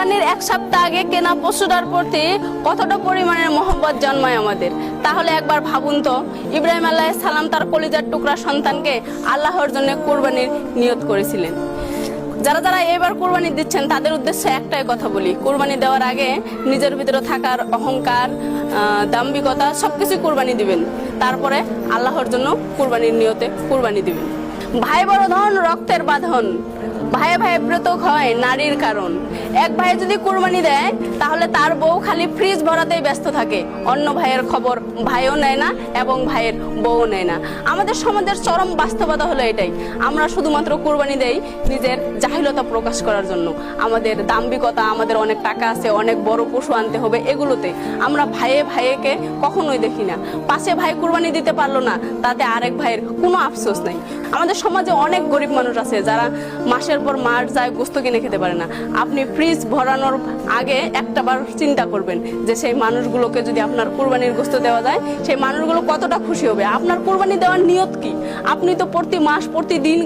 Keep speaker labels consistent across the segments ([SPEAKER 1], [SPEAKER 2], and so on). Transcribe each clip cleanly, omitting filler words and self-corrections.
[SPEAKER 1] কুরবানির এক সপ্তাহ আগে কেনা পশুটার প্রতি কতটা পরিমাণের মহব্বত জন্মায় আমাদের, তাহলে একবার ভাবুন তো, ইব্রাহিম আলাইহিস সালাম তার কলিজার টুকরা সন্তানকে আল্লাহর জন্য কুরবানির নিয়ত করেছিলেন। যারা যারা এবার কুরবানি দিচ্ছেন তাদের উদ্দেশ্যে একটাই কথা বলি, কুরবানি দেওয়ার আগে নিজের ভিতরে থাকার অহংকার, দাম্ভিকতা সবকিছু কুরবানি দিবেন, তারপরে আল্লাহর জন্য কুরবানির নিয়তে কুরবানি দিবেন। ভাই বড় ধন রক্তের বাঁধন, ভাইয়ে ভাইয়ে ব্রতক হয় নারীর কারণ। এক ভাই যদি কুরবানি দেয় তাহলে তার বউ খালি ফ্রিজ ভরাতেই ব্যস্ত থাকে, অন্য ভাইয়ের খবর ভাইও নেয় না এবং ভাইয়ের বউ নেয় না। আমাদের সমাজের চরম বাস্তবতা হলো এটাই, আমরা শুধুমাত্র কুরবানি দেই নিজের জাহিলতা প্রকাশ করার জন্য, আমাদের দাম্ভিকতা, আমাদের অনেক টাকা আছে, অনেক বড় পশু আনতে হবে, এগুলোতে আমরা ভাইয়ে ভাইকে কখনোই দেখি না। পাশে ভাই কুরবানি দিতে পারলো না, তাতে আরেক ভাইয়ের কোনো আফসোস নাই। আমাদের সমাজে অনেক গরিব মানুষ আছে যারা মাসের পর মাস যায় গোস্ত কিনে খেতে পারে না। আপনি ফ্রিজ ভরানোর আগে একটাবার চিন্তা করবেন যে সেই মানুষগুলোকে যদি আপনার কুরবানির গোস্ত দেওয়া যায়, সেই মানুষগুলো কতটা খুশি হবে। আপনার কুরবানি দেওয়ার নিয়ত কি? আপনি তো প্রতি মাস প্রতিদিন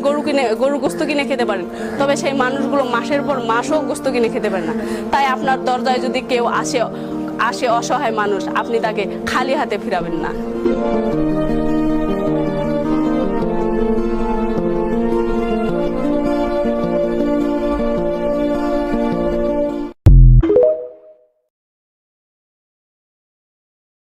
[SPEAKER 1] গরু গোস্ত কিনে খেতে পারেন, তবে সেই মানুষগুলো মাসের পর মাসও গোস্ত কিনে খেতে পারে না। তাই আপনার দরজায় যদি কেউ আসে অসহায় মানুষ, আপনি তাকে খালি হাতে ফিরাবেন না।